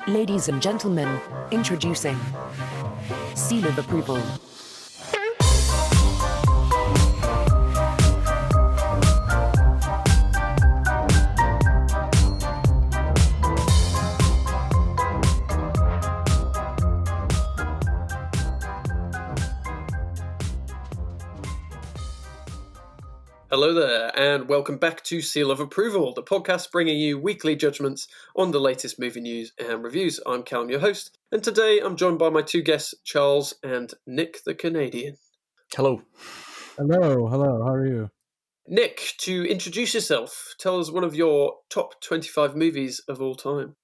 Ladies and gentlemen, introducing Seal of Approval. Hello there, and welcome back to Seal of Approval, the podcast bringing you weekly judgments on the latest movie news and reviews. I'm Callum, your host, and today I'm joined by my two guests, Charles and Nick the Canadian. Hello. Hello, how are you? Nick, to introduce yourself, tell us one of your top 25 movies of all time.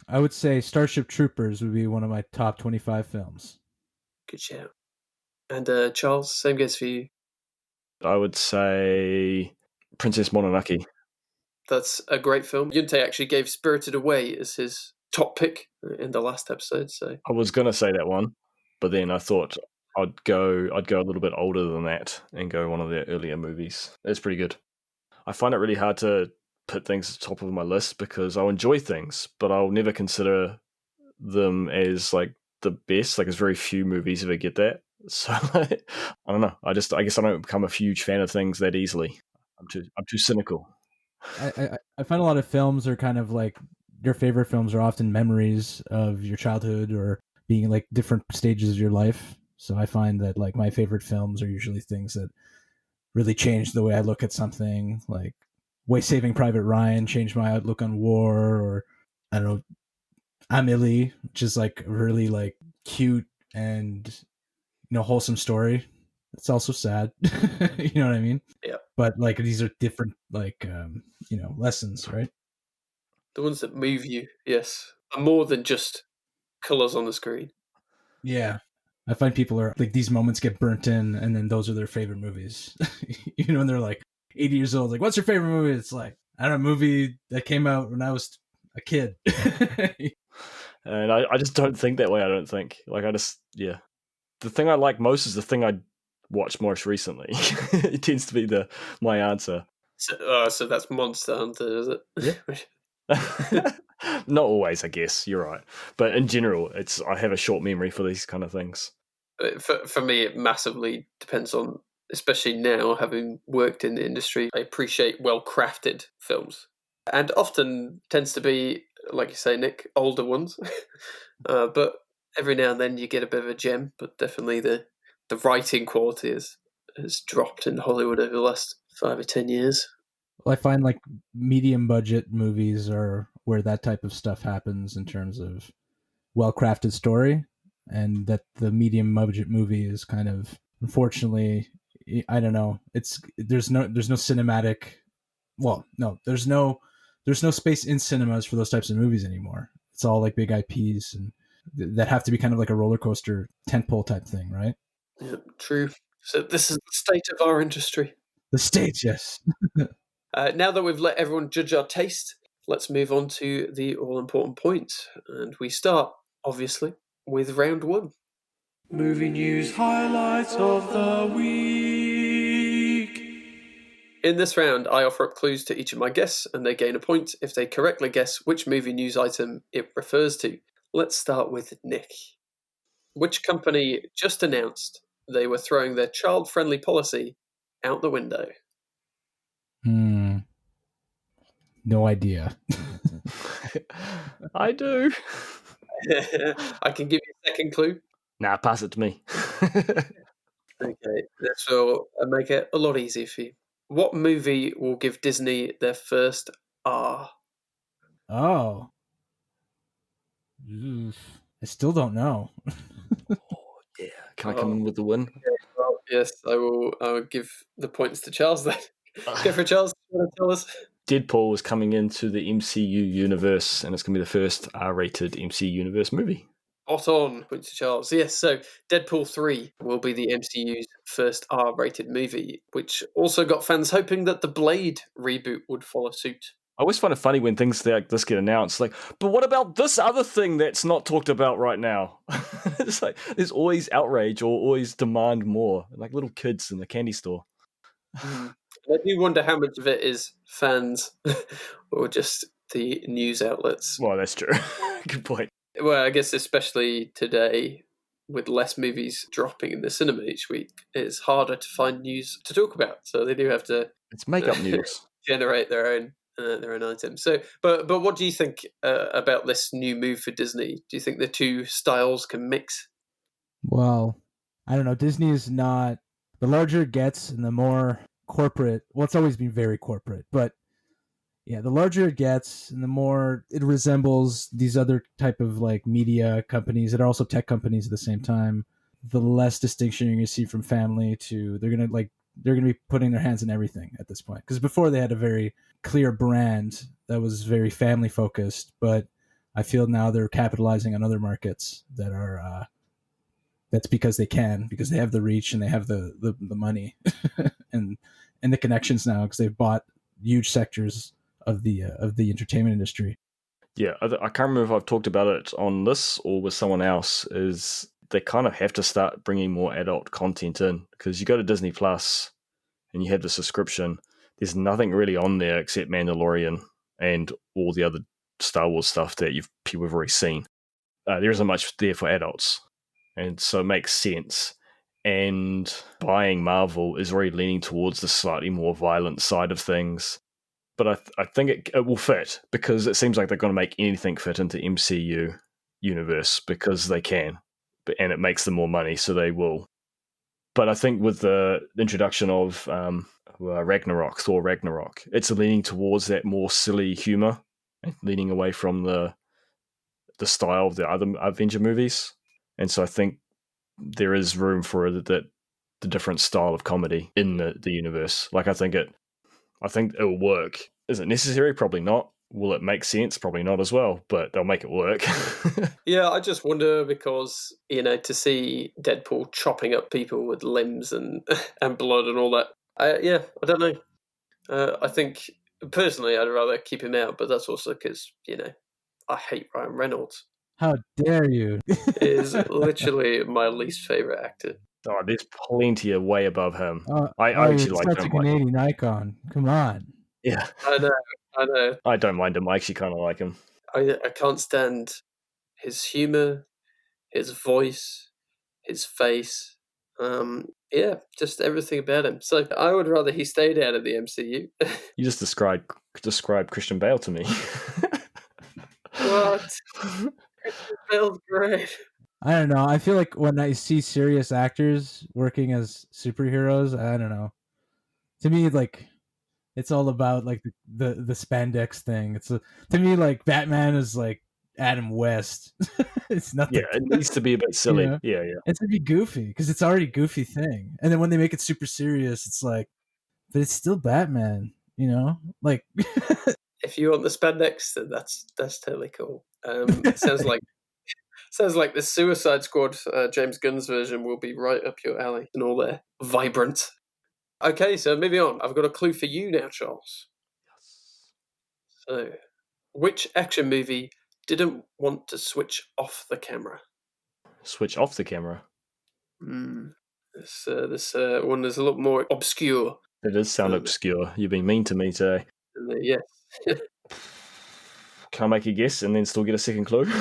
I would say Starship Troopers would be one of my top 25 films. Good shout. And Charles, same goes for you. I would say Princess Mononoke. That's a great film. Yunte actually gave Spirited Away as his top pick in the last episode. So I was going to say that one, but then I thought I'd go a little bit older than that and go one of their earlier movies. It's pretty good. I find it really hard to put things at the top of my list because I'll enjoy things, but I'll never consider them as like the best. Like, there's very few movies ever get that. So I don't know. I guess I don't become a huge fan of things that easily. I'm too cynical. I find a lot of films are kind of like your favorite films are often memories of your childhood or being like different stages of your life. So I find that like my favorite films are usually things that really changed the way I look at something. Like Saving Private Ryan changed my outlook on war, or I don't know, Amélie, which is like a really like cute and wholesome story. It's also sad. You know what I mean? Yeah. But like these are different like lessons, right? the ones that move you, yes, are more than just colours on the screen. Yeah. I find people are like, these moments get burnt in and then those are their favorite movies. And they're like 80 years old, like, what's your favorite movie? It's like, I don't know, a movie that came out when I was a kid. And I just don't think that way. I don't think. Like, the thing I like most is the thing I watched most recently. It tends to be my answer. So that's Monster Hunter, is it? Yeah. Not always, I guess. You're right. But in general, I have a short memory for these kind of things. For me, it massively depends on, especially now, having worked in the industry, I appreciate well-crafted films. And often tends to be, like you say, Nick, older ones. But every now and then you get a bit of a gem, but definitely the writing quality has dropped in Hollywood over the last 5 or 10 years. Well, I find like medium budget movies are where that type of stuff happens in terms of well-crafted story, and that the medium budget movie is kind of, unfortunately, I don't know, there's no cinematic, well, no, there's no space in cinemas for those types of movies anymore. It's all like big IPs and that have to be kind of like a roller coaster tentpole type thing, right? Yeah, true. So this is the state of our industry. The States, yes. Now that we've let everyone judge our taste, let's move on to the all-important points. And we start, obviously, with round one. Movie news highlights of the week. In this round, I offer up clues to each of my guests, and they gain a point if they correctly guess which movie news item it refers to. Let's start with Nick. Which company just announced they were throwing their child-friendly policy out the window? No idea. I do. I can give you a second clue. Nah, pass it to me. Okay, this will make it a lot easier for you. What movie will give Disney their first R? Oh. I still don't know. Yeah. Can I come in with the win? Well, yes, I will give the points to Charles then. Go for Charles. You want to tell us? Deadpool is coming into the MCU universe, and it's going to be the first R-rated MCU universe movie. Spot on. Points to Charles. Yes, so Deadpool 3 will be the MCU's first R-rated movie, which also got fans hoping that the Blade reboot would follow suit. I always find it funny when things like this get announced. Like, but what about this other thing that's not talked about right now? It's like there's always outrage or always demand more, like little kids in the candy store. I do wonder how much of it is fans or just the news outlets. Well, that's true. Good point. Well, I guess especially today, with less movies dropping in the cinema each week, it's harder to find news to talk about. So they do have to It's makeup news. generate their own items. So, but what do you think about this new move for Disney? Do you think the two styles can mix? Well, I don't know. Disney is not, the larger it gets and the more corporate. Well, it's always been very corporate, but yeah, the larger it gets and the more it resembles these other type of like media companies that are also tech companies at the same time, the less distinction you're going to see from family to they're going to be putting their hands in everything at this point. Because before they had a very clear brand that was very family focused, but I feel now they're capitalizing on other markets that are that's because they have the reach and they have the money and the connections now because they've bought huge sectors of the entertainment industry. Yeah, I can't remember if I've talked about it on this or with someone else, is they kind of have to start bringing more adult content in, because you go to Disney Plus and you have the subscription, there's nothing really on there except Mandalorian and all the other Star Wars stuff that people have already seen. There isn't much there for adults, and so it makes sense. And buying Marvel is already leaning towards the slightly more violent side of things. But I think it will fit, because it seems like they're going to make anything fit into MCU universe because they can, and it makes them more money, so they will. But I think with the introduction of Thor Ragnarok, it's leaning towards that more silly humor, leaning away from the style of the other Avenger movies. And so I think there is room for the different style of comedy in the universe. Like I think it will work. Is it necessary? Probably not. Will it make sense? Probably not as well, but they'll make it work. Yeah, I just wonder because, to see Deadpool chopping up people with limbs and blood and all that. I don't know. I think, personally, I'd rather keep him out, but that's also because, I hate Ryan Reynolds. How dare you? He is literally my least favourite actor. Oh, there's plenty of way above him. I actually like him. Such a Canadian icon. Come on. Yeah. I know. I don't mind him. I actually kind of like him. I can't stand his humour, his voice, his face. Just everything about him. So I would rather he stayed out of the MCU. You just described Christian Bale to me. What? Christian Bale's great. I don't know. I feel like when I see serious actors working as superheroes, I don't know. To me, like, it's all about like the spandex thing. To me, like, Batman is like Adam West. It's nothing. Yeah, it needs to be a bit silly. Yeah. It's to be goofy because it's already a goofy thing, and then when they make it super serious, it's like, but it's still Batman. Like. If you want the spandex, then that's totally cool. Sounds like the Suicide Squad, James Gunn's version, will be right up your alley and all there. Vibrant. Okay, so moving on. I've got a clue for you now, Charles. So, which action movie didn't want to switch off the camera? Switch off the camera? This one is a lot more obscure. It does sound obscure. You've been mean to me today. Yes. Can I make a guess and then still get a second clue?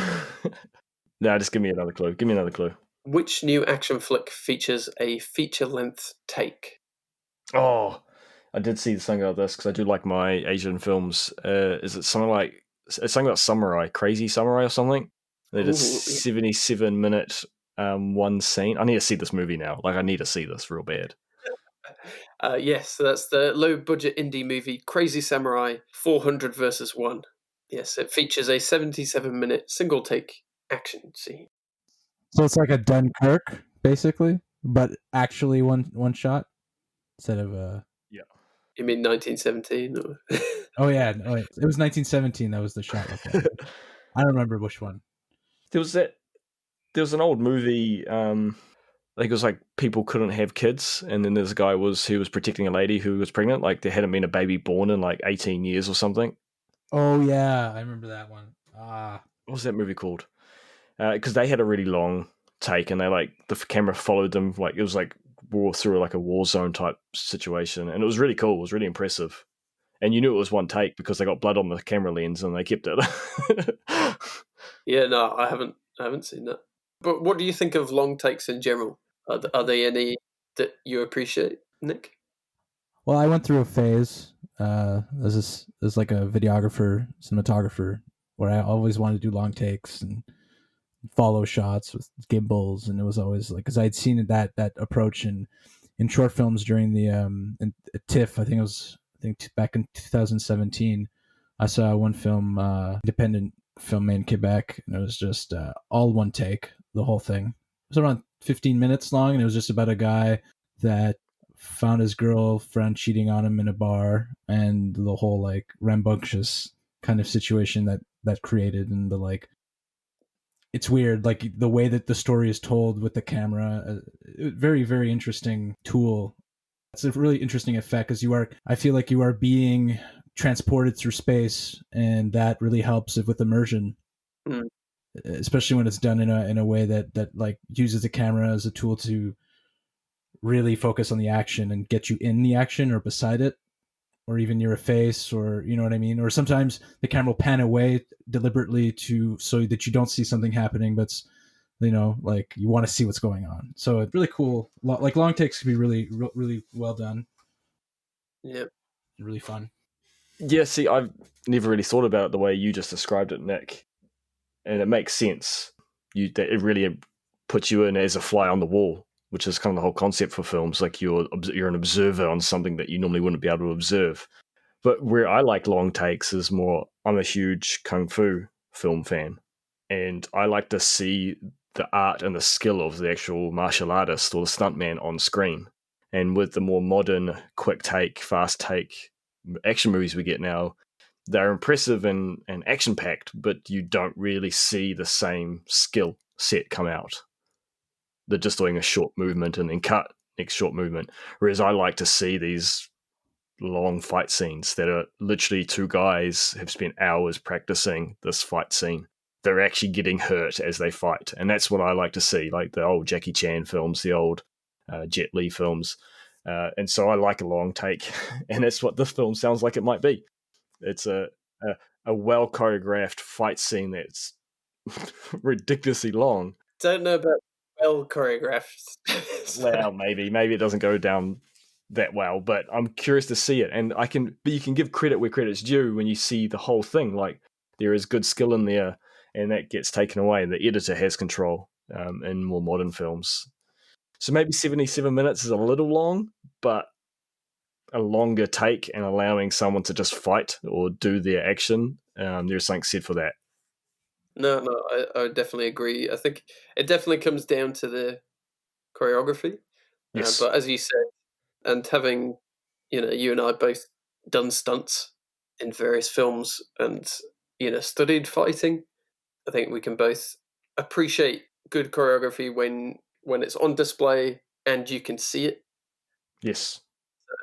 No, just give me another clue. Give me another clue. Which new action flick features a feature-length take? Oh, I did see something about this because I do like my Asian films. Is it something like it's something about samurai, Crazy Samurai or something? They did 77-minute one scene. I need to see this movie now. Like, I need to see this real bad. Yes, so that's the low-budget indie movie Crazy Samurai 400 versus 1. Yes, it features a 77-minute single-take action scene. So it's like a Dunkirk, basically, but actually one shot instead of a. Yeah. You mean 1917? Or... Oh yeah, it was 1917. That was the shot. Okay. I don't remember which one. There was an old movie. I think it was like people couldn't have kids, and then this guy who was protecting a lady who was pregnant. Like there hadn't been a baby born in like 18 years or something. Oh yeah, I remember that one. What was that movie called? Because they had a really long take, and they the camera followed them like it was like through like a war zone type situation, and it was really cool. It was really impressive. And you knew it was one take because they got blood on the camera lens and they kept it. Yeah, no, I haven't seen that. But what do you think of long takes in general? Are there any that you appreciate, Nick? Well, I went through a phase as like a videographer, cinematographer, where I always wanted to do long takes and follow shots with gimbals, and it was always like because I'd seen that approach in short films during the TIFF. I think back in 2017, I saw one film, independent film made in Quebec, and it was just all one take, the whole thing. It was around 15 minutes long, and it was just about a guy that found his girlfriend cheating on him in a bar, and the whole like rambunctious kind of situation that created, and the like. It's weird, like the way that the story is told with the camera. Very, very interesting tool. It's a really interesting effect because I feel like you are being transported through space, and that really helps it with immersion, especially when it's done in a way that like uses the camera as a tool to really focus on the action and get you in the action or beside it, or even near a face, or you know what I mean. Or sometimes the camera will pan away deliberately so that you don't see something happening, but like you want to see what's going on. So it's really cool. Like long takes can be really well done. Yeah. Really fun. Yeah, see, I've never really thought about it the way you just described it, Nick, and it makes sense. It really puts you in as a fly on the wall, which is kind of the whole concept for films. Like you're an observer on something that you normally wouldn't be able to observe. But where I like long takes is more, I'm a huge kung fu film fan, and I like to see the art and the skill of the actual martial artist or the stuntman on screen. And with the more modern, quick take, fast take action movies we get now, they're impressive and action packed, but you don't really see the same skill set come out. They're just doing a short movement and then cut next short movement. Whereas I like to see these long fight scenes that are literally two guys have spent hours practicing this fight scene. They're actually getting hurt as they fight. And that's what I like to see, like the old Jackie Chan films, the old Jet Li films. And so I like a long take. And that's what this film sounds like it might be. It's a well choreographed fight scene that's ridiculously long. Don't know about well choreographed. Well, maybe it doesn't go down that well, but I'm curious to see it. And but you can give credit where credit's due when you see the whole thing. Like there is good skill in there, and that gets taken away, and the editor has control in more modern films. So maybe 77 minutes is a little long, but a longer take and allowing someone to just fight or do their action, there's something said for that. No, I would definitely agree. I think it definitely comes down to the choreography. Yes. But as you said, and having, you and I both done stunts in various films and, studied fighting, I think we can both appreciate good choreography when it's on display and you can see it. Yes.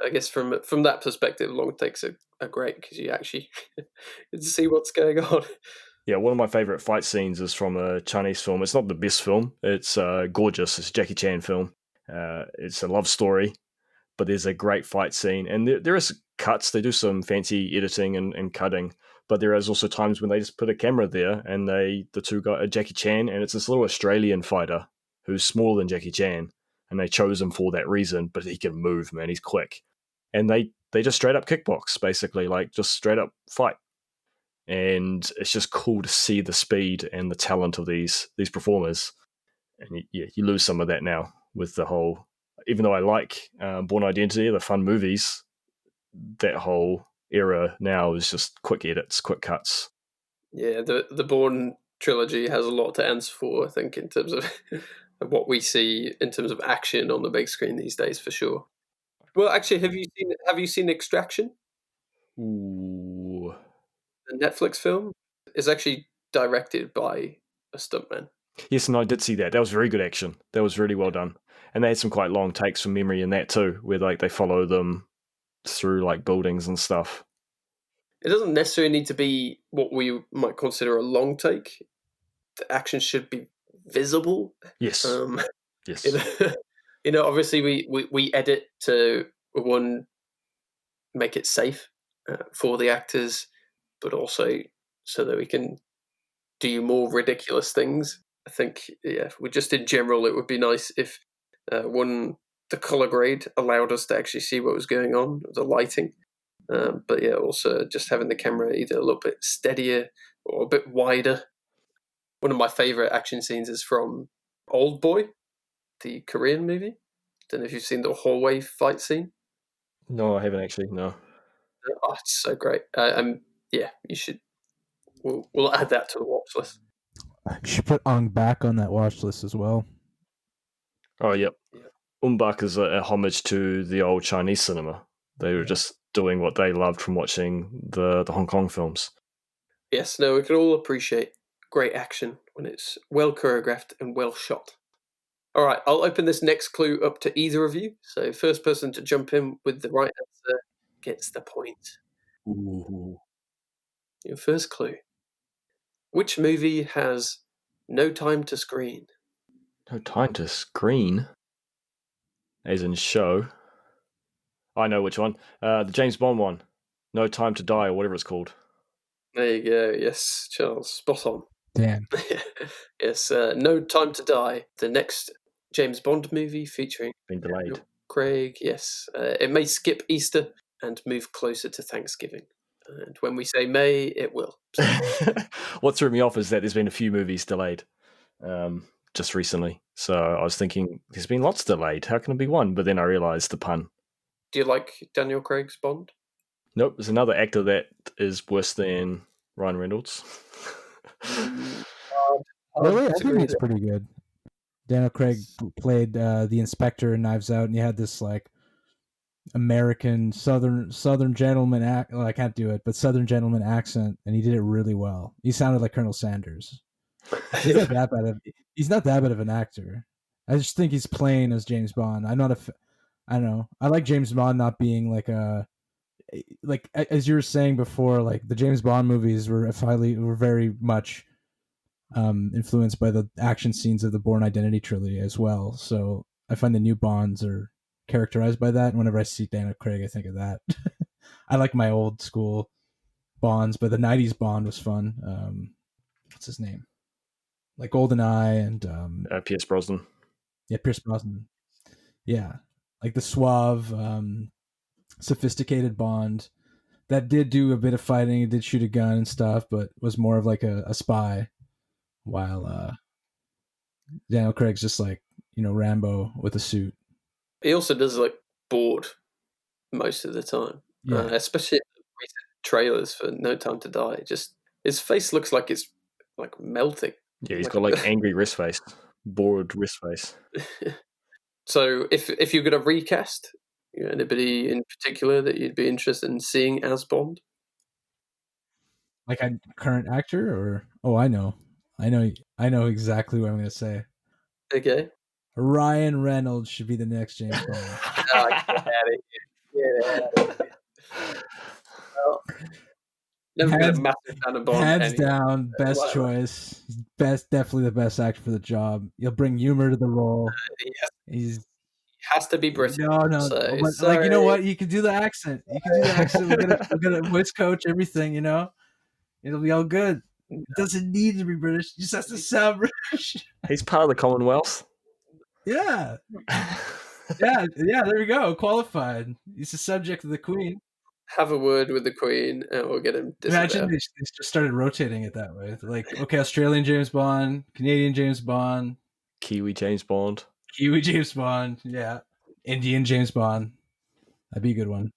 I guess from that perspective, long takes are great because you actually get to see what's going on. Yeah, one of my favorite fight scenes is from a Chinese film. It's not the best film. It's gorgeous. It's a Jackie Chan film. It's a love story, but there's a great fight scene. And there is cuts. They do some fancy editing and cutting, but there is also times when they just put a camera there and the two guys, Jackie Chan, and it's this little Australian fighter who's smaller than Jackie Chan, and they chose him for that reason, but he can move, man. He's quick. And they just straight up kickbox, basically, like just straight up fight. And it's just cool to see the speed and the talent of these performers. And you lose some of that now with the whole. Even though I like Bourne Identity, the fun movies, that whole era now is just quick edits, quick cuts. Yeah, the Bourne Trilogy has a lot to answer for, I think, in terms of what we see in terms of action on the big screen these days, for sure. Well, actually, have you seen Extraction? Ooh. The Netflix film is actually directed by a stuntman. Yes, and I did see that. That was very good action. That was really well done. And they had some quite long takes from memory in that too, where like they follow them through like buildings and stuff. It doesn't necessarily need to be what we might consider a long take. The action should be visible. Yes. Yes. Obviously we edit to make it safe for the actors, but also so that we can do more ridiculous things. I think, just in general, it would be nice if the color grade allowed us to actually see what was going on, the lighting. But also just having the camera either a little bit steadier or a bit wider. One of my favorite action scenes is from Old Boy, the Korean movie. Don't know if you've seen the hallway fight scene. No, I haven't actually. No. Oh, it's so great. You should. We'll add that to the watch list. You should put Ong back on that watch list as well. Oh, yep. Yeah. Umbak is a homage to the old Chinese cinema. They were just doing what they loved from watching the Hong Kong films. Yes, no, we can all appreciate great action when it's well choreographed and well shot. All right, I'll open this next clue up to either of you. So first person to jump in with the right answer gets the point. Ooh. Your first clue. Which movie has no time to screen? No time to screen? As in show? I know which one. The James Bond one. No Time to Die, or whatever it's called. There you go. Yes, Charles, spot on. Damn. Yes, No Time to Die, the next James Bond movie featuring Been delayed. Daniel Craig. Yes, it may skip Easter and move closer to Thanksgiving. And when we say may, it will. What threw me off is that there's been a few movies delayed just recently. So I was thinking, there's been lots delayed. How can it be one? But then I realised the pun. Do you like Daniel Craig's Bond? Nope, there's another actor that is worse than Ryan Reynolds. Really? I think he's pretty good. Daniel Craig played the inspector in Knives Out, and you had this like American Southern gentleman I can't do it, but Southern gentleman accent, and he did it really well. He sounded like Colonel Sanders. He's not that bad of an actor. I just think he's playing as James Bond. I don't know. I like James Bond not being like as you were saying before, like the James Bond movies were very much influenced by the action scenes of the Bourne Identity trilogy as well. So I find the new Bonds are characterized by that. And whenever I see Daniel Craig, I think of that. I like my old school Bonds, but the 90s Bond was fun. What's his name? Like GoldenEye and Pierce Brosnan. Yeah, Pierce Brosnan. Yeah, like the suave, sophisticated Bond that did do a bit of fighting. It did shoot a gun and stuff, but was more of like a spy. While Daniel Craig's just like, Rambo with a suit. He also does look bored most of the time, especially in the recent trailers for No Time to Die. Just his face looks like it's like melting. Yeah, he's got like angry wrist face, bored wrist face. So if you're going to recast, anybody in particular that you'd be interested in seeing as Bond? Like a current actor, or I know exactly what I'm going to say. Okay. Ryan Reynolds should be the next James Bond. Oh, get out of here! Get out of here! Well, never been a massive fan of Bond. Hands down, best choice. Definitely the best actor for the job. He'll bring humor to the role. He has to be British. No. So, but, like, you know what? You can do the accent. We're gonna voice coach everything. It'll be all good. It doesn't need to be British. It just has to sound British. He's part of the Commonwealth. Yeah. There we go. Qualified. He's the subject of the Queen. Have a word with the Queen, and we'll get him. Imagine they just started rotating it that way. They're like, okay, Australian James Bond, Canadian James Bond, Kiwi James Bond, yeah, Indian James Bond. That'd be a good one.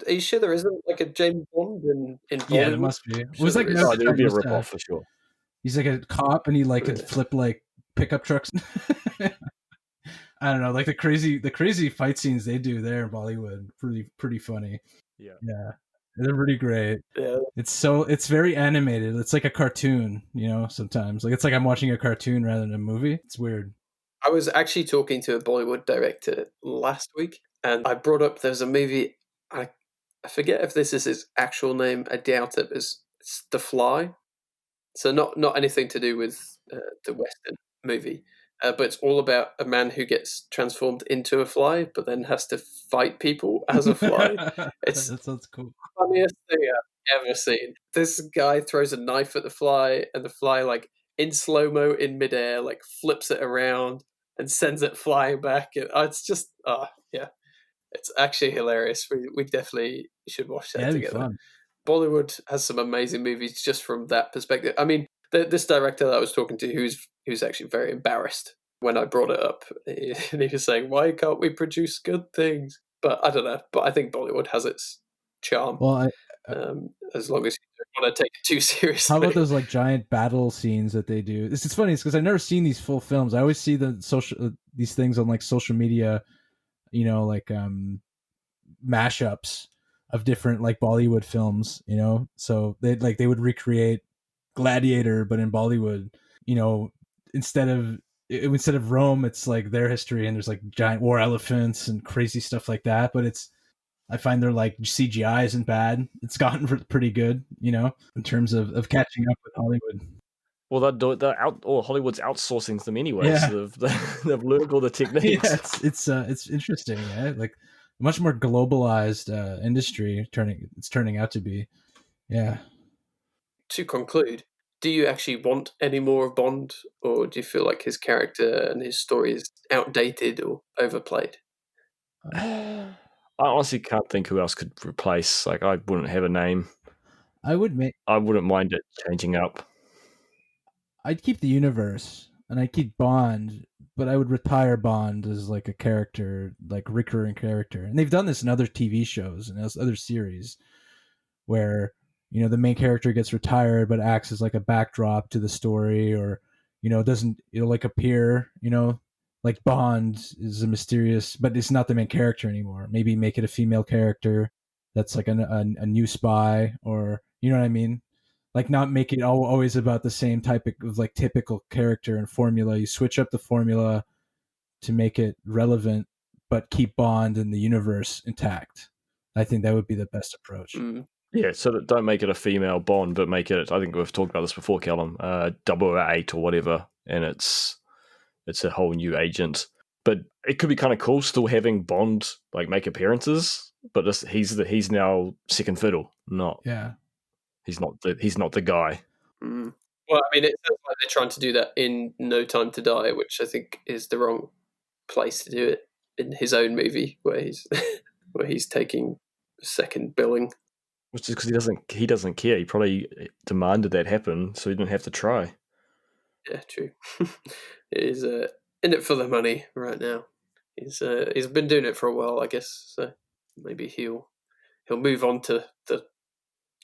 Are you sure there isn't like a James Bond in Bollywood? Yeah, there must be. It was like there would be a ripoff for sure. He's like a cop, and he could flip like pickup trucks. I don't know, like the crazy fight scenes they do there in Bollywood, pretty funny. Yeah, they're pretty great. Yeah, it's very animated. It's like a cartoon, sometimes like it's like I'm watching a cartoon rather than a movie. It's weird. I was actually talking to a Bollywood director last week, and I brought up there's a movie. I forget if this is his actual name. I doubt it. It's The Fly. So not anything to do with the Western movie, but it's all about a man who gets transformed into a fly, but then has to fight people as a fly. It's That sounds cool. the funniest thing I've ever seen. This guy throws a knife at the fly, and the fly, like in slow mo in midair, like flips it around and sends it flying back. It's just, yeah, it's actually hilarious. We definitely should watch that Yeah, that'd be together. fun. Bollywood has some amazing movies just from that perspective. I mean, this director that I was talking to, who's actually very embarrassed when I brought it up, and he was saying, "Why can't we produce good things?" But I don't know. But I think Bollywood has its charm, Well, as long as you don't want to take it too seriously. how about those like giant battle scenes that they do? It's funny because I've never seen these full films. I always see these things on like social media, like mashups of different like Bollywood films, so they would recreate Gladiator but in Bollywood, instead of Rome, it's like their history, and there's like giant war elephants and crazy stuff like that, but I find their like CGI isn't bad. It's gotten pretty good, in terms of catching up with Hollywood. Well, Hollywood's outsourcing them anyway, Yeah. so they've learned all the techniques. Yeah, it's interesting, yeah. Like a much more globalized industry it's turning out to be. Yeah. To conclude, do you actually want any more of Bond, or do you feel like his character and his story is outdated or overplayed? I honestly can't think who else could replace. Like, I wouldn't have a name. I wouldn't mind it changing up. I'd keep the universe and I'd keep Bond, but I would retire Bond as like a character, like recurring character. And they've done this in other TV shows and other series where, the main character gets retired but acts as like a backdrop to the story, or, doesn't, like appear, like Bond is a mysterious, but it's not the main character anymore. Maybe make it a female character that's like a new spy, or, you know what I mean? Like not make it always about the same type of like typical character and formula. You switch up the formula to make it relevant, but keep Bond and the universe intact. I think that would be the best approach. Yeah, so don't make it a female Bond, but make it, I think we've talked about this before, Callum, 008 or whatever, and it's a whole new agent. But it could be kind of cool still having Bond like make appearances, but he's now second fiddle, not. Yeah. He's not the guy. Well, I mean, it sounds like they're trying to do that in No Time to Die, which I think is the wrong place to do it in his own movie, where he's taking second billing. Which is because he doesn't care. He probably demanded that happen, so he didn't have to try. Yeah, true. He's in it for the money right now. He's been doing it for a while, I guess. So maybe he'll move on to the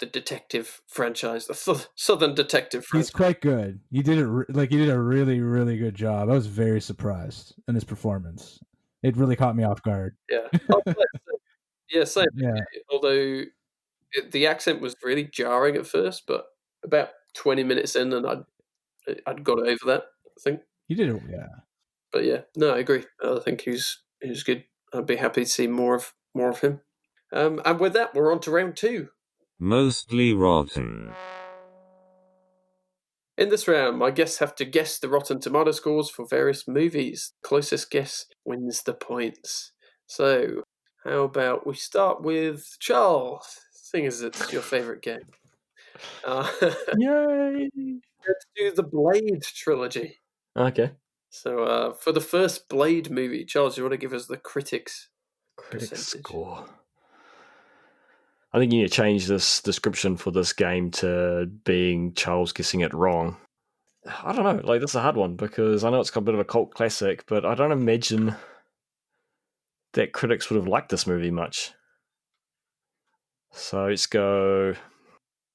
detective franchise, the Southern Detective franchise. He's quite good. He did a really, really good job. I was very surprised in his performance. It really caught me off guard. Yeah. Yeah, same. Yeah. Although the accent was really jarring at first, but about 20 minutes in, and I'd got over that, I think. He did it, yeah. But yeah, no, I agree. I think he's good. I'd be happy to see more of him. And with that, we're on to round 2. Mostly rotten. In this round, my guests have to guess the Rotten Tomato scores for various movies. Closest guess wins the points. So, how about we start with Charles, seeing as it's your favourite game. Yay! Let's do the Blade Trilogy. Okay. So, for the first Blade movie, Charles, you want to give us the critics' percentage score? I think you need to change this description for this game to being Charles guessing it wrong. I don't know. Like, that's a hard one because I know it's got a bit of a cult classic, but I don't imagine that critics would have liked this movie much. So let's go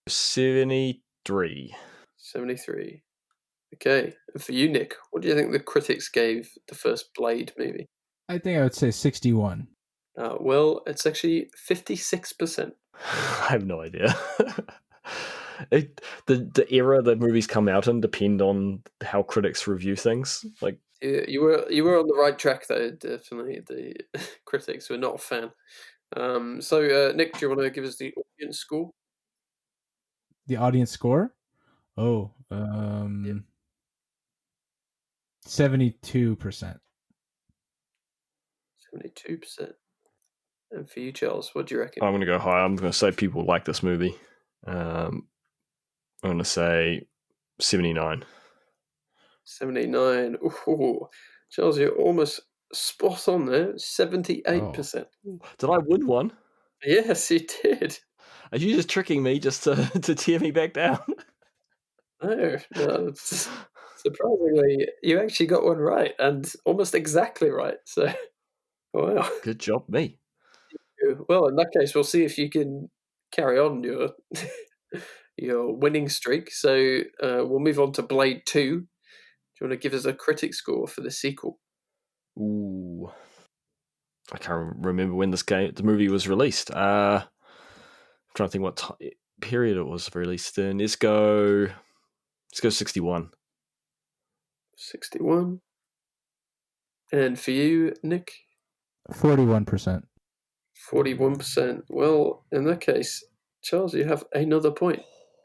73. 73. Okay. And for you, Nick, what do you think the critics gave the first Blade movie? I think I would say 61. Well, it's actually 56%. I have no idea. The era that movies come out in depend on how critics review things. Like, you were on the right track though. Definitely, the critics were not a fan. So, Nick, do you want to give us the audience score? The audience score? Oh, Yeah. 72%. 72%. And for you, Charles, what do you reckon? I'm going to go high. I'm going to say people like this movie. I'm going to say 79. 79. Ooh, Charles, you're almost spot on there. 78%. Did I win one? Yes, you did. Are you just tricking me just to tear me back down? No, surprisingly, you actually got one right, and almost exactly right. So, wow. Good job, me. Well, in that case, we'll see if you can carry on your your winning streak. So we'll move on to Blade 2. Do you want to give us a critic score for the sequel? Ooh, I can't remember when the movie was released. I'm trying to think what period it was released in. Let's go 61. 61. And for you, Nick? 41%. 41%. Well, in that case, Charles, you have another point.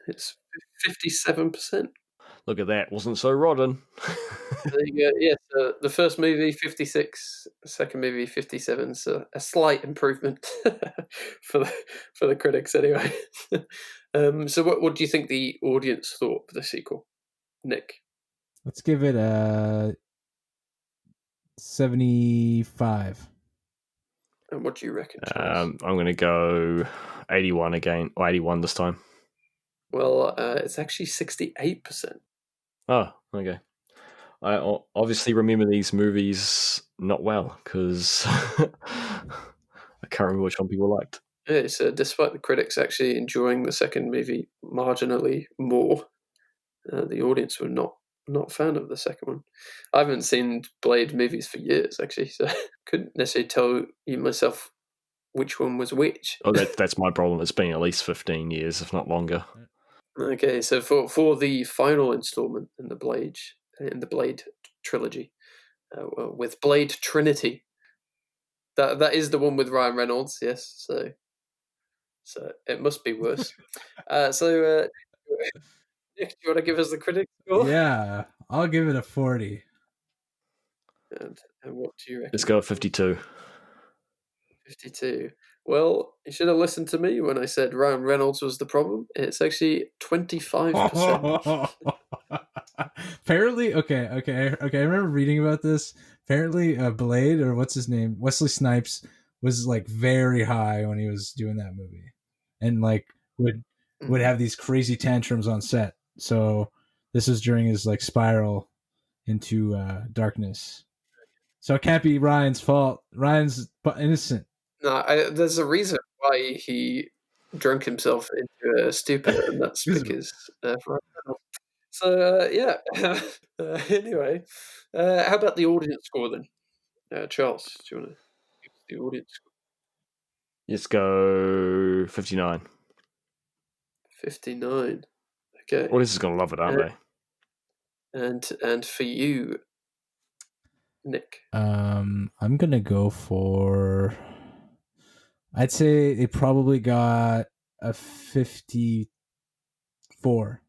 It's 57%. Look at that. Wasn't so rotten. There you go. Yes, the first movie, 56. The second movie, 57. So a slight improvement for the critics, anyway. So what do you think the audience thought for the sequel, Nick? Let's give it a 75. And what do you reckon, Charles? I'm going to go 81 again, or 81 this time. Well, it's actually 68%. Oh, okay. I obviously remember these movies not well because I can't remember which one people liked. Yeah, so despite the critics actually enjoying the second movie marginally more, the audience were not a fan of the second one. I haven't seen Blade movies for years, actually, so I couldn't necessarily tell you myself which one was which. Oh, that's my problem. It's been at least 15 years, if not longer. Okay, so for the final installment in the Blade trilogy, with Blade Trinity, that is the one with Ryan Reynolds, yes. So it must be worse. Nick, do you want to give us the critic score? Yeah, I'll give it a 40. And what do you reckon? Let's go at 52. 52. Well, you should have listened to me when I said Ryan Reynolds was the problem. It's actually 25%. Apparently, okay. I remember reading about this. Apparently, Blade, or what's his name, Wesley Snipes, was like very high when he was doing that movie, and like would have these crazy tantrums on set. So this was during his like spiral into darkness. So it can't be Ryan's fault. Ryan's innocent. No, there's a reason why he drunk himself into a stupor, and that's because Ryan Reynolds. So, yeah. Anyway, how about the audience score then? Charles, do you want to give the audience score? Let's go 59. 59. Okay. Audience is going to love it, aren't they? And for you, Nick? I'm gonna go for. I'd say it probably got a 54.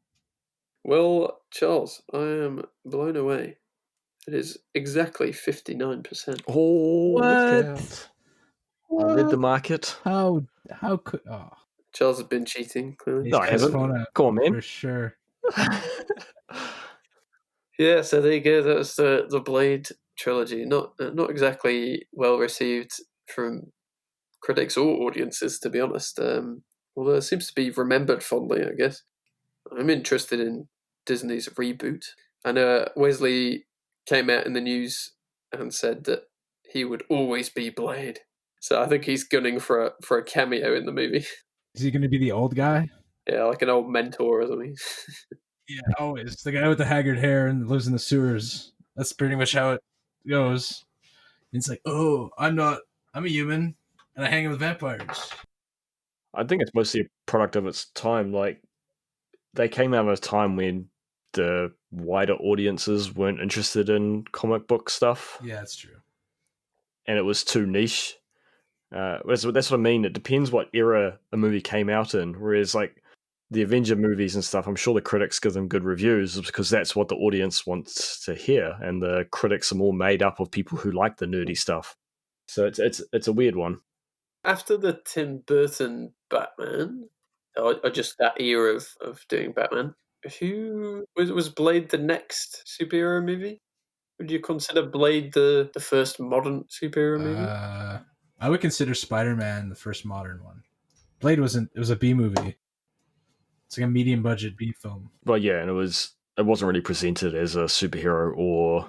Well, Charles, I am blown away. It is exactly 59%. Oh, What? look out. I read the market. How could? Oh, Charles has been cheating, clearly. No, I haven't. Come on, man. For sure. Yeah, so there you go. That was the Blade trilogy. Not exactly well received from critics or audiences, to be honest. Although it seems to be remembered fondly, I guess. I'm interested in Disney's reboot. I know Wesley came out in the news and said that he would always be Blade. So I think he's gunning for a cameo in the movie. Is he going to be the old guy? Yeah, like an old mentor or something. Yeah, always the guy with the haggard hair and lives in the sewers. That's pretty much how it goes. And it's like, oh, I'm a human, and I hang out with vampires. I think it's mostly a product of its time. Like, they came out of a time when the wider audiences weren't interested in comic book stuff. Yeah, that's true. And it was too niche. That's what I mean. It depends what era a movie came out in. Whereas, like, the Avenger movies and stuff, I'm sure the critics give them good reviews because that's what the audience wants to hear, and the critics are more made up of people who like the nerdy stuff. So it's a weird one. After the Tim Burton Batman, or just that era of doing Batman, who was Blade the next superhero movie? Would you consider Blade the first modern superhero movie? I would consider Spider-Man the first modern one. Blade it was a B movie. It's like a medium budget B film. But yeah, and it wasn't really presented as a superhero or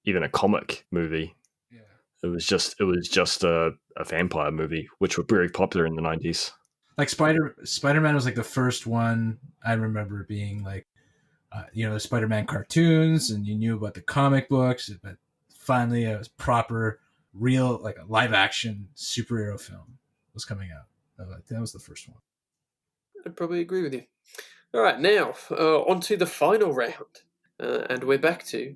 even a comic movie. Yeah. It was just a vampire movie, which were very popular in the 90s. Like Spider-Man was like the first one I remember being like, the Spider-Man cartoons, and you knew about the comic books, but finally a proper, real, like a live action superhero film was coming out. That was the first one. I'd probably agree with you. All right, now on to the final round, and we're back to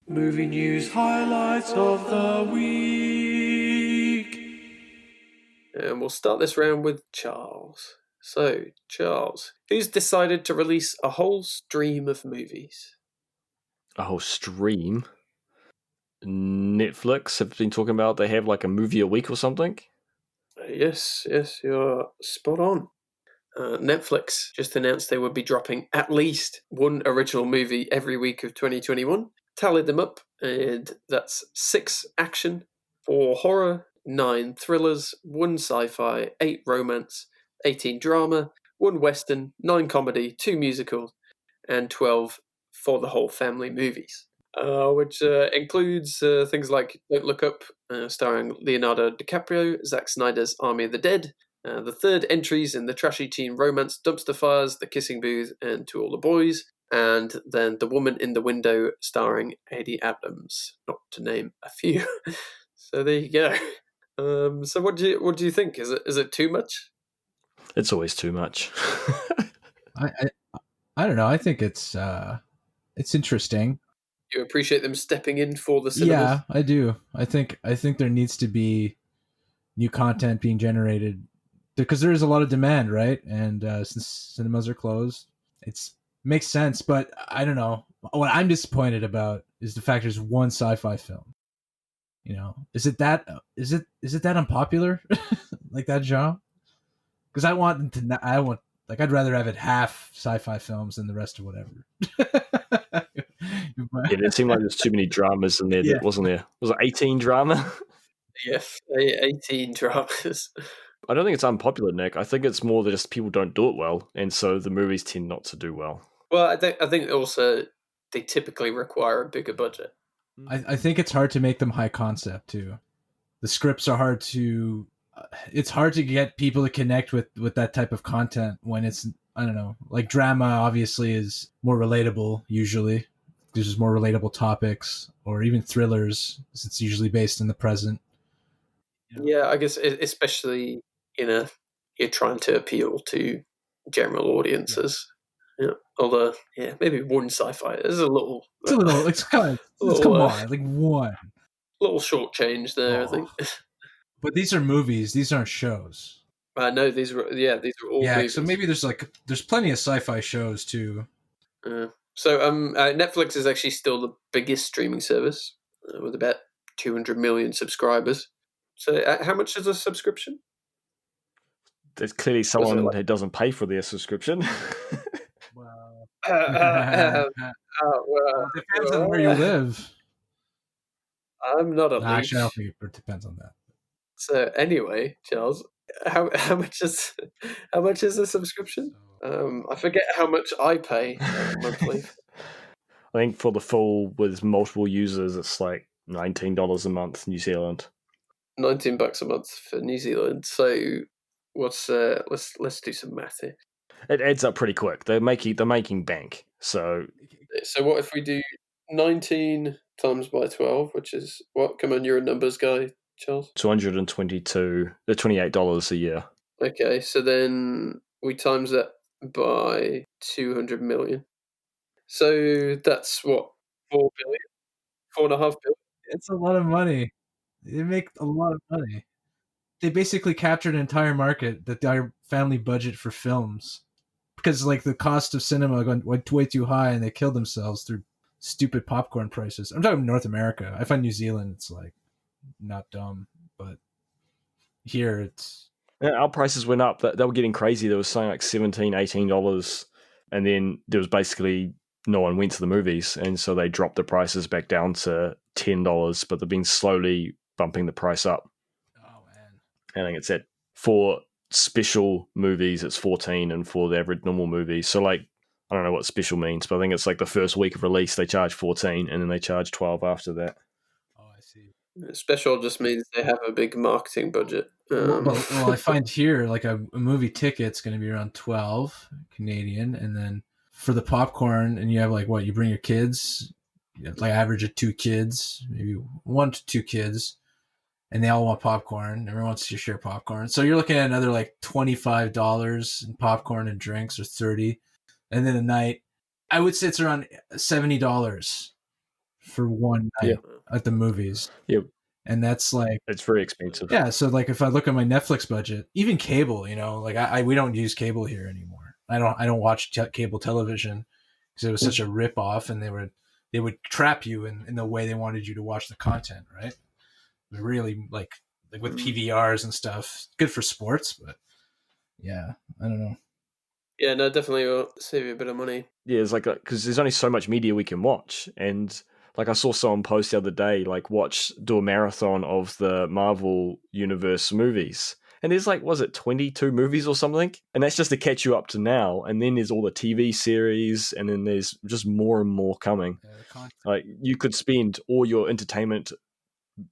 Movie news highlights of the week. and we'll start this round with Charles. So, Charles, who's decided to release a whole stream of movies? A whole stream. Netflix have been talking about they have like a movie a week or something. Yes, you're spot on. Netflix just announced they would be dropping at least one original movie every week of 2021. Tallied them up, and that's 6 action, 4 horror, 9 thrillers, 1 sci-fi, 8 romance, 18 drama, 1 western, 9 comedy, 2 musicals, and 12 for the whole family movies. Which includes things like Don't Look Up, starring Leonardo DiCaprio, Zack Snyder's Army of the Dead, the third entries in the trashy teen romance Dumpster Fires, The Kissing Booth, and To All the Boys, and then The Woman in the Window, starring Amy Adams, not to name a few. So there you go. So what do you think? Is it too much? It's always too much. I don't know. I think it's interesting. You appreciate them stepping in for the cinemas? Yeah, I do. I think there needs to be new content being generated because there is a lot of demand, right? And since cinemas are closed, it makes sense. But I don't know. What I'm disappointed about is the fact there's one sci-fi film. Is it that unpopular, like that genre? Because I want them to. I'd rather have it half sci-fi films than the rest of whatever. Yeah, it seemed like there's too many dramas in there, wasn't there? Was it 18 drama? Yes, 18 dramas. I don't think it's unpopular, Nick. I think it's more that just people don't do it well, and so the movies tend not to do well. Well, I think also they typically require a bigger budget. I think it's hard to make them high concept too. The scripts are hard to. It's hard to get people to connect with that type of content when it's, I don't know, like drama obviously is more relatable usually. There's just more relatable topics, or even thrillers, it's usually based in the present. Yeah, I guess especially you're trying to appeal to general audiences. Yeah. Although, maybe one sci-fi is a little. It's a little. It's kind of. Come on, like one. Little short change there, I think. But these are movies. These aren't shows. I know these are. Yeah, these are all. Movies. So maybe there's plenty of sci-fi shows too. So Netflix is actually still the biggest streaming service with about 200 million subscribers. So how much is a subscription? There's clearly someone who doesn't pay for their subscription. Well, it depends on where you live. I'm not a leech. Actually, I don't think it depends on that. So anyway, Charles, how much is a subscription? I forget how much I pay monthly. I think for the full with multiple users, it's like $19 a month, New Zealand. $19 a month for New Zealand. So what's let's do some math here. It adds up pretty quick. They're making bank. So what if we do 19 times by 12, which is what? Come on, you're a numbers guy, Charles. $28 a year. Okay, so then we times that by 200 million. So that's what, 4 billion? 4.5 billion? It's a lot of money. They make a lot of money. They basically captured an entire market, the entire family budget for films because like the cost of cinema went way too high, and they killed themselves through stupid popcorn prices. I'm talking North America. I find New Zealand, it's like not dumb, but here it's Yeah, our prices went up. They were getting crazy. There was something like $17, $18, and then there was basically no one went to the movies, and so they dropped the prices back down to $10. But they've been slowly bumping the price up. oh man. I think it's at for special movies, it's 14, and for the average normal movies. So like, I don't know what special means, but I think it's like the first week of release they charge 14, and then they charge 12 after that. Oh, I see. Special just means they have a big marketing budget. Well, I find here like a movie ticket's going to be around 12 Canadian, and then for the popcorn, and you have like what, you bring your kids, like average of 2 kids, maybe 1 to 2 kids, and they all want popcorn. Everyone wants to share popcorn, so you're looking at another like $25 in popcorn and drinks, or 30, and then a night. I would say it's around $70 for one night at the movies. Yep. And that's like, It's very expensive. yeah. So like if I look at my Netflix budget, even cable, like we don't use cable here anymore. I don't watch cable television because it was such a rip off, and they would trap you in the way they wanted you to watch the content, right? Really like with PVRs and stuff, good for sports, but yeah, I don't know. Yeah, no, definitely will save you a bit of money. Yeah, it's like, because there's only so much media we can watch, and like I saw someone post the other day, like do a marathon of the Marvel Universe movies. And there's like, was it 22 movies or something? And that's just to catch you up to now. And then there's all the TV series, and then there's just more and more coming. Like you could spend all your entertainment,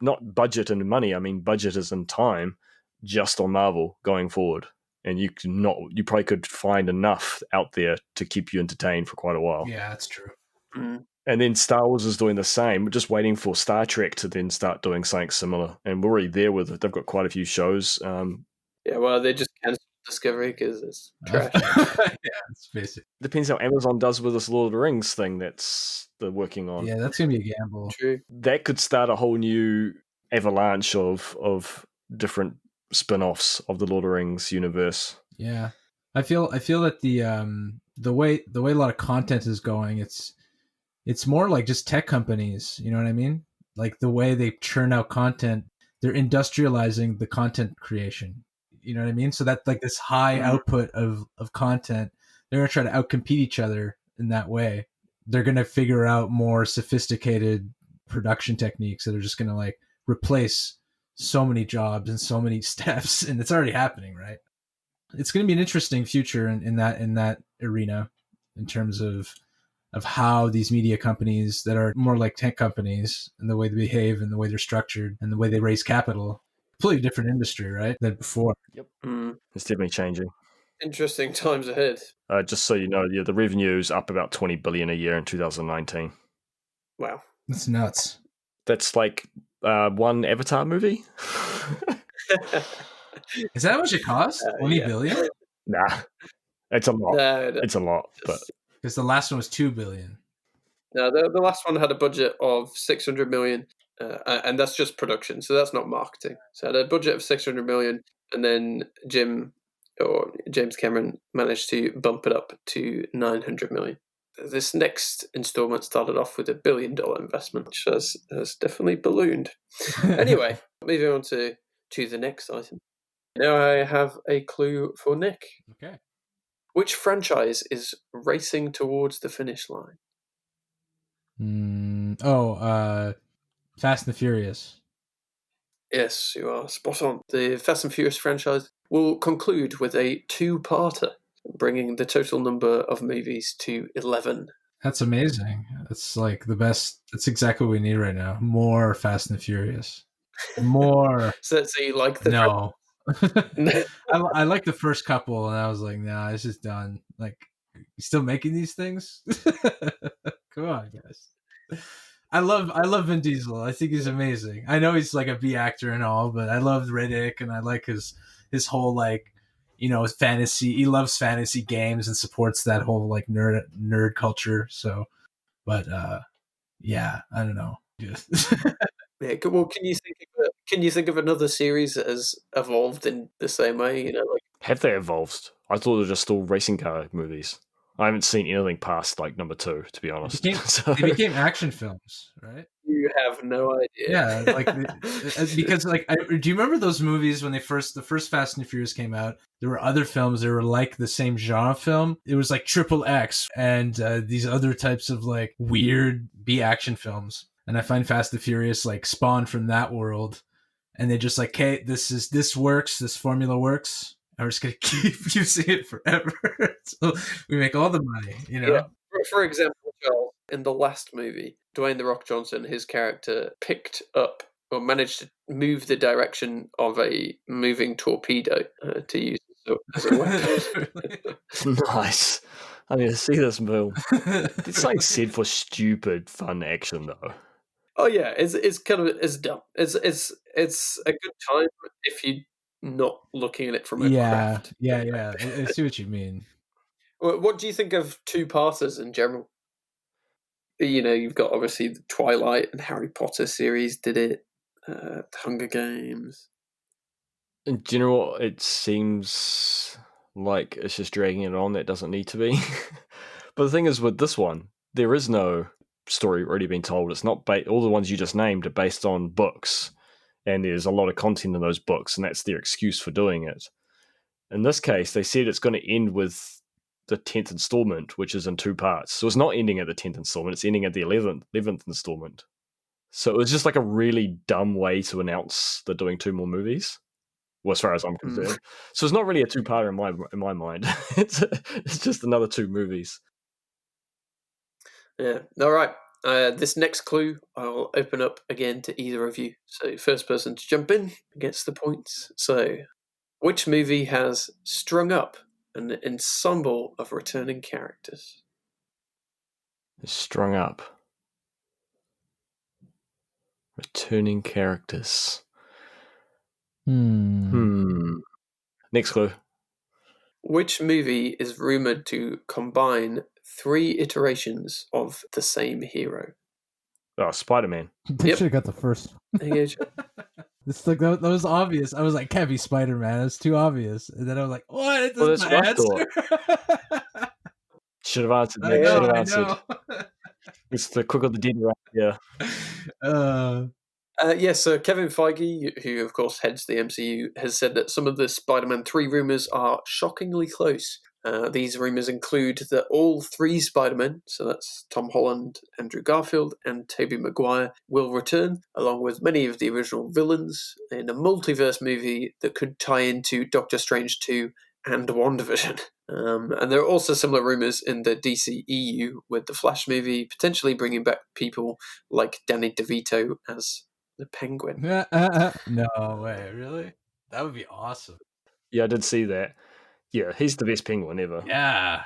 not budget and money, I mean budget as in time, just on Marvel going forward. And you probably could find enough out there to keep you entertained for quite a while. Yeah, that's true. Mm. And then Star Wars is doing the same. We're just waiting for Star Trek to then start doing something similar. And we're already there with it. They've got quite a few shows. Yeah, well, they just cancelled Discovery because it's trash. Yeah, it's basic. Depends how Amazon does with this Lord of the Rings thing that's they're working on. Yeah, that's gonna be a gamble. True. That could start a whole new avalanche of different spin-offs of the Lord of the Rings universe. Yeah, I feel that the way a lot of content is going, it's more like just tech companies. You know what I mean? Like the way they churn out content, they're industrializing the content creation. You know what I mean? So that like this high output of content, they're gonna try to outcompete each other in that way. They're gonna figure out more sophisticated production techniques that are just gonna like replace so many jobs and so many steps, and it's already happening, right? It's going to be an interesting future in that arena, in terms of how these media companies that are more like tech companies, and the way they behave, and the way they're structured, and the way they raise capital. Completely different industry, right, than before. Yep, Mm. it's definitely changing. Interesting times ahead. Just so you know, yeah, the revenue is up about $20 billion a year in 2019. Wow. That's nuts. That's like one Avatar movie. Is that how much it costs? 20 billion? Nah, it's a lot. No, It's a lot, but Because the last one was 2 billion. no, the last one had a budget of 600 million, and that's just production, so that's not marketing. So it had a budget of 600 million, and then James Cameron managed to bump it up to 900 million. This next installment started off with $1 billion investment, which has definitely ballooned. Anyway, moving on to the next item. Now I have a clue for Nick. Okay. Which franchise is racing towards the finish line? Fast and the Furious. Yes, you are spot on. The Fast and Furious franchise will conclude with a 2-parter, bringing the total number of movies to 11. That's amazing. That's like the best. That's exactly what we need right now. More Fast and the Furious. More. So you like the... No. I like the first couple, and I was like, nah, it's just done. Like, you still making these things? Come on, guys. I love Vin Diesel. I think he's amazing. I know he's like a B actor and all, but I love Riddick, and I like his whole like, fantasy. He loves fantasy games and supports that whole like nerd culture. So, but yeah, I don't know. Yeah, well, can you think of another series that has evolved in the same way? Like, have they evolved? I thought they were just all racing car movies. I haven't seen anything past like number 2, to be honest. They became action films, right? You have no idea. Yeah, like because like, do you remember those movies when the first Fast and Furious came out? There were other films that were like the same genre film. It was like Triple X and these other types of like weird B action films. And I find Fast and Furious like spawned from that world. And they just like, hey, this works. This formula works. And we're just gonna keep using it forever. So we make all the money, you know. Yeah. For example, Charles, in the last movie, Dwayne "The Rock" Johnson, his character picked up or managed to move the direction of a moving torpedo to use as a weapon. Nice. I need to see this film. It's like said for stupid fun action though. Oh yeah, it's kind of it's dumb. It's a good time if you're not looking at it from a craft. Yeah. I see what you mean. What do you think of two-parters in general? You know, you've got obviously the Twilight and Harry Potter series did it, the Hunger Games. In general, it seems like it's just dragging it on that doesn't need to be. But the thing is, with this one, there is no story already being told. It's not all the ones you just named are based on books, and there's a lot of content in those books, and that's their excuse for doing it. In this case, they said it's going to end with the 10th installment, which is in 2 parts. So it's not ending at the 10th installment, it's ending at the 11th installment. So it was just like a really dumb way to announce they're doing 2 more movies. Well, as far as I'm concerned. So it's not really a 2-parter in my mind. It's just another 2 movies. Yeah. All right. This next clue I'll open up again to either of you. So first person to jump in gets the points. So which movie has strung up an ensemble of returning characters? Strung up. Returning characters. Next clue. Which movie is rumoured to combine 3 iterations of the same hero? Oh, Spider-Man. They should have got the first. There you go. It's like that was obvious. I was like, can't be Spider-Man. It's too obvious. And then I was like, what? It Well, doesn't that's what answer. Should have answered. I know. It's the quick of the dead right here. Yes, so Kevin Feige, who of course heads the MCU, has said that some of the Spider-Man 3 rumours are shockingly close. These rumours include that all 3 Spider-Men, so that's Tom Holland, Andrew Garfield, and Tobey Maguire, will return, along with many of the original villains, in a multiverse movie that could tie into Doctor Strange 2 and WandaVision. And there are also similar rumours in the DC EU, with the Flash movie potentially bringing back people like Danny DeVito as the Penguin. No way, really? That would be awesome. Yeah, I did see that. Yeah, he's the best Penguin ever. Yeah,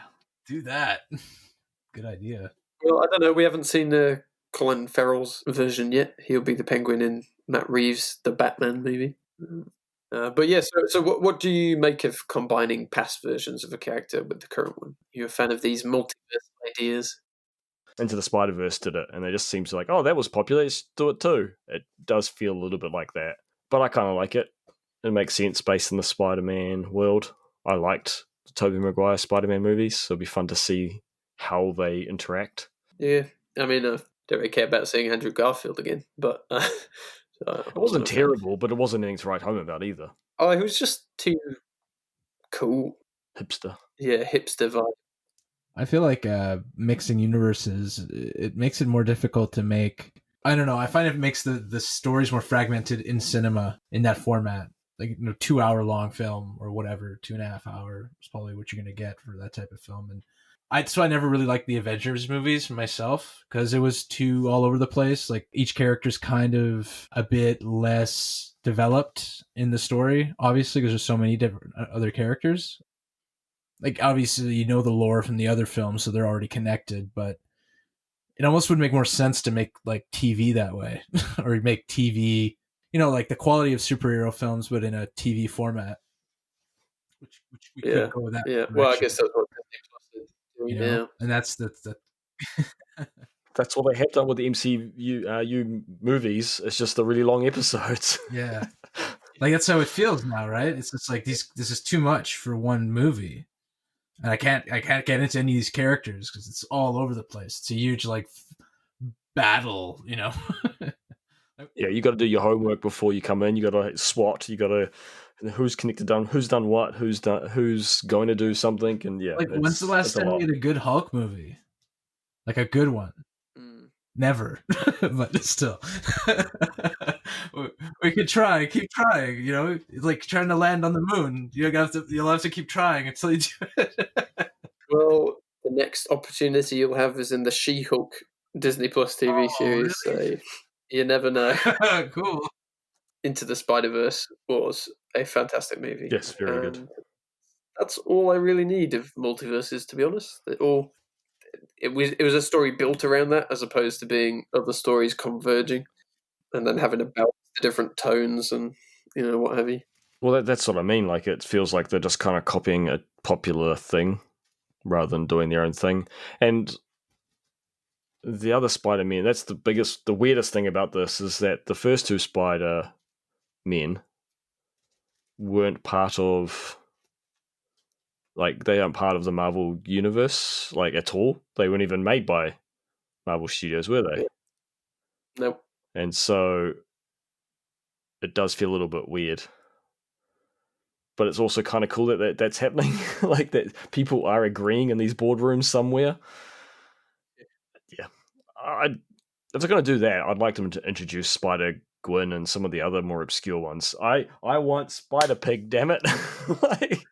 do that. Good idea. Well, I don't know. We haven't seen Colin Farrell's version yet. He'll be the Penguin in Matt Reeves' The Batman movie. But yeah, so what do you make of combining past versions of a character with the current one? You a fan of these multiverse ideas? Into the Spider-Verse did it, and they just seems like, oh, that was popular, let's do it too. It does feel a little bit like that. But I kind of like it. It makes sense based in the Spider-Man world. I liked the Tobey Maguire Spider-Man movies, so it'll be fun to see how they interact. Yeah, I mean, I don't really care about seeing Andrew Garfield again, but... it wasn't terrible, but it wasn't anything to write home about either. Oh, it was just too cool. Hipster. Yeah, hipster vibe. I feel like mixing universes, it makes it more difficult to make... I don't know, I find it makes the stories more fragmented in cinema in that format. Like, 2-hour-long film or whatever, 2.5 hour is probably what you're going to get for that type of film. And so I never really liked the Avengers movies myself because it was too all over the place. Like, each character's kind of a bit less developed in the story, obviously, because there's so many different other characters. Like, obviously, the lore from the other films, so they're already connected, but it almost would make more sense to make, like, TV that way. Or make TV, like the quality of superhero films, but in a TV format. Which we could go with that. Yeah, well, I guess that's what Disney Plus is doing now. And that's the That's what they have done with the MCU movies. It's just the really long episodes. Yeah. Like, that's how it feels now, right? It's just like this is too much for one movie. And I can't get into any of these characters because it's all over the place. It's a huge like battle, you know. Yeah, you got to do your homework before you come in. You got to SWOT. You got to who's connected done, who's done what, who's going to do something, and yeah, Like, when's the last time we had a good Hulk movie? Like a good one? Never, but still, we could try. Keep trying. You know, it's like trying to land on the moon. You'll have to keep trying until you do it. Well, the next opportunity you'll have is in the She-Hulk Disney Plus TV series. Really? So you never know. Cool. Into the Spider-Verse was a fantastic movie. Yes, very good. That's all I really need of multiverses, to be honest. It was a story built around that, as opposed to being other stories converging and then having to balance the different tones and what have you. Well, that's what I mean. Like, it feels like they're just kind of copying a popular thing rather than doing their own thing. And the other Spider-Man, that's the weirdest thing about this is that the first two Spider-Men weren't part of, like, they aren't part of the Marvel universe, like, at all. They weren't even made by Marvel Studios, were they? Nope. And so it does feel a little bit weird. But it's also kind of cool that that's happening. Like, that people are agreeing in these boardrooms somewhere. Yeah. If they're going to do that, I'd like them to introduce Spider-Gwen and some of the other more obscure ones. I want Spider-Pig, damn it. Like,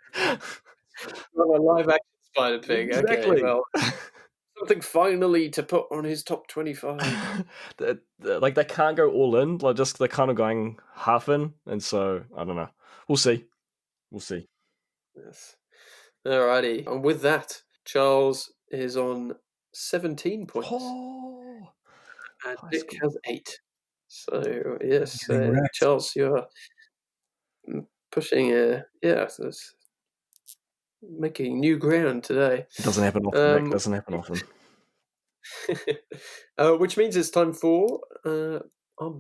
well, a live-action Spider-Pig. Exactly. Okay, well, something finally to put on his top 25. Like, they can't go all in. Like, just they're kind of going half in. And so, I don't know. We'll see. Yes. Alrighty. And with that, Charles is on 17 points. Oh, and Nick has 8. So, yes, Getting wrecked. Charles, you're pushing, making new ground today. it doesn't happen often, Nick. Doesn't happen often. Which means it's time for our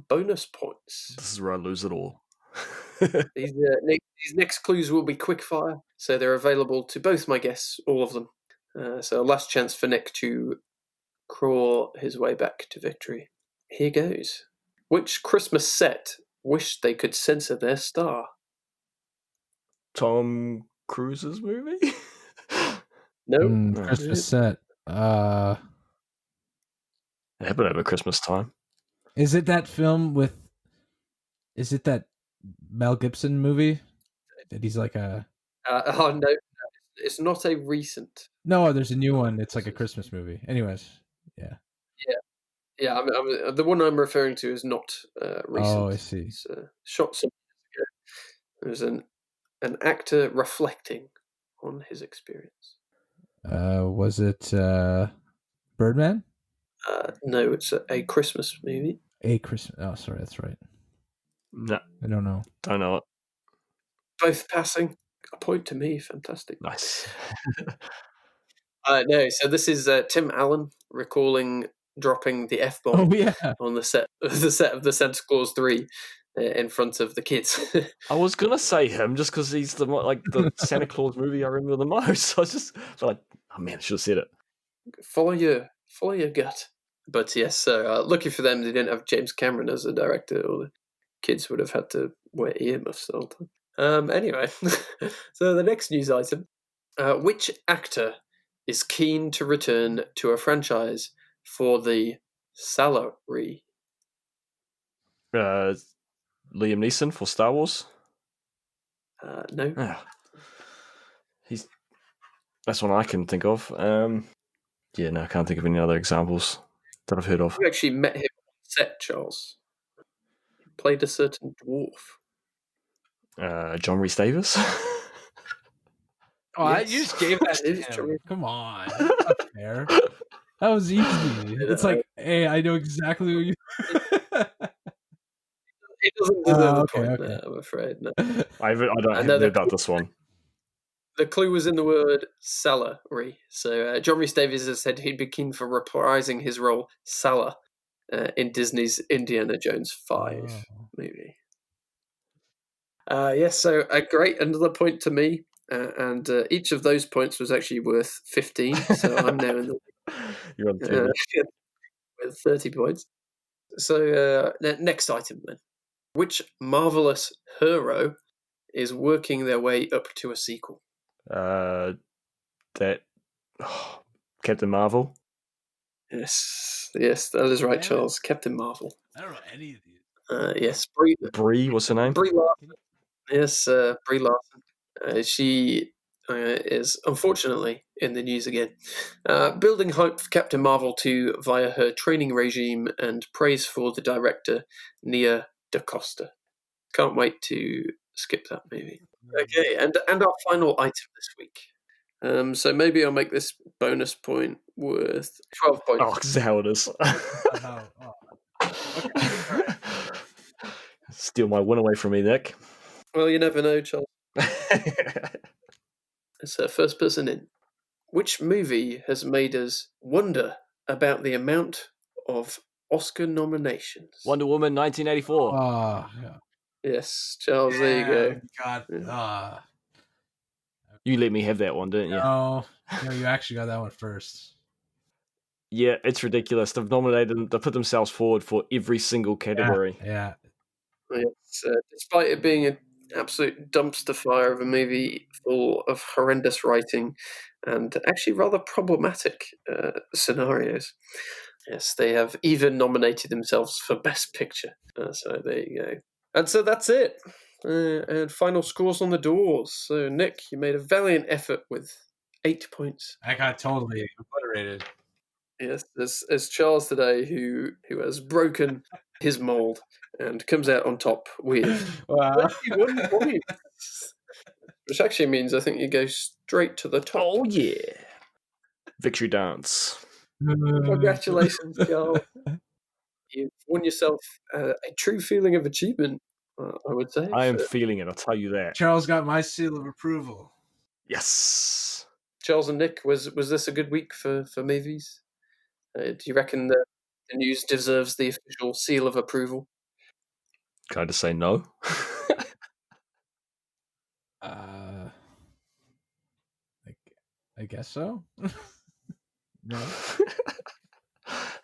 bonus points. This is where I lose it all. These next clues will be quickfire, so they're available to both my guests, all of them. So last chance for Nick to crawl his way back to victory. Here goes. Which Christmas set wished they could censor their star? Tom Cruise's movie? No. Christmas set. It happened over Christmas time. Is it that film with? Is it that Mel Gibson movie that he's like a? Oh no, it's not a recent. No, there's a new one. It's like a Christmas movie. Anyways, yeah. Yeah. I'm the one I'm referring to is not recent. Oh, I see. It's shot some years ago. There's an actor reflecting on his experience. Was it Birdman? No, it's a Christmas movie. A Christmas. Oh, sorry, that's right. No, I don't know. don't know it. Both passing. A point to me. Fantastic. Nice. No, so this is Tim Allen recalling dropping the F-bomb Oh yeah. on the set of the Santa Claus 3 in front of the kids. I was gonna say him just because he's the Santa Claus movie I remember the most. So I was just like, oh man, I should have said it. Follow your gut. But yes, so lucky for them, they didn't have James Cameron as a director, or the kids would have had to wear earmuffs all the time. Anyway, so the next news item: which actor is keen to return to a franchise for the salary? Liam Neeson for Star Wars. No. That's one I can think of. Yeah, no, I can't think of any other examples that I've heard of. You actually met him on set, Charles. He played a certain dwarf. John Rhys Davis. Oh, Yes. you just gave that to It is him. true. Come on, that's not fair. That was easy. It's like, hey, I know exactly what you. He doesn't deserve a okay, point, okay. I'm afraid. No. I don't I have know heard the about this one. The clue was in the word salary. So John Rhys Davies has said he'd be keen for reprising his role, Salah, in Disney's Indiana Jones 5 movie. Yes, so another point to me. and each of those points was actually worth 15. So I'm now in the You're on the table. with 30 points. So next item then. Which marvelous hero is working their way up to a sequel? That Captain Marvel. Yes, that is right, Charles. Captain Marvel. I don't know any of these. Yes, Brie, what's her name? Brie Larson. Yes, Brie Larson. She is unfortunately in the news again. Building hype for Captain Marvel 2 via her training regime and praise for the director, Nia DaCosta. Can't wait to skip that movie. Okay, and our final item this week. So maybe I'll make this bonus point worth 12 points. Oh, this is how it is. Steal my win away from me, Nick. Well, you never know, Charles. It's first person in. Which movie has made us wonder about the amount of Oscar nominations? Wonder Woman 1984. Oh, yeah. Yes, Charles, there you go. God. You let me have that one, didn't you? No, you actually got that one first. Yeah, it's ridiculous. They've nominated them. They put themselves forward for every single category. Yeah. It's, despite it being an absolute dumpster fire of a movie full of horrendous writing and actually rather problematic scenarios. Yes, they have even nominated themselves for Best Picture. So there you go. And so that's it. And final scores on the doors. So Nick, you made a valiant effort with 8 points. I got totally obliterated. Yes, there's Charles today who has broken his mold and comes out on top with 21 points. Which actually means I think you go straight to the top. Oh, yeah. Victory dance. Congratulations, Charles. You've won yourself a true feeling of achievement, I would say. I am feeling it, I'll tell you that. Charles got my seal of approval. Yes. Charles and Nick, was this a good week for movies? Do you reckon the news deserves the official seal of approval? Can I just say no? I guess so. No.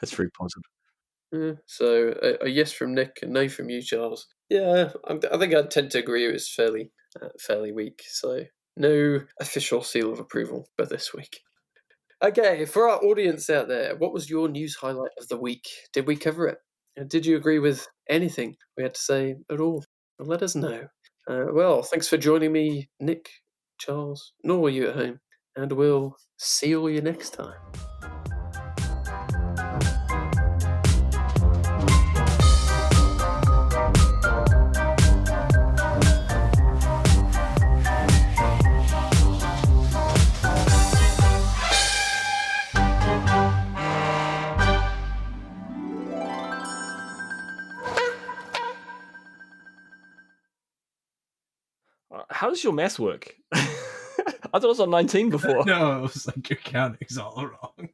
That's very positive. So a yes from Nick, a no from you, Charles. Yeah, I think I'd tend to agree it was fairly weak. So no official seal of approval for this week. Okay, for our audience out there, what was your news highlight of the week? Did we cover it? Did you agree with anything we had to say at all? Let us know. Well, thanks for joining me, Nick, Charles, nor you at home, and we'll see all you next time. How does your math work? I thought it was on 19 before. No, it was like your counting's all wrong.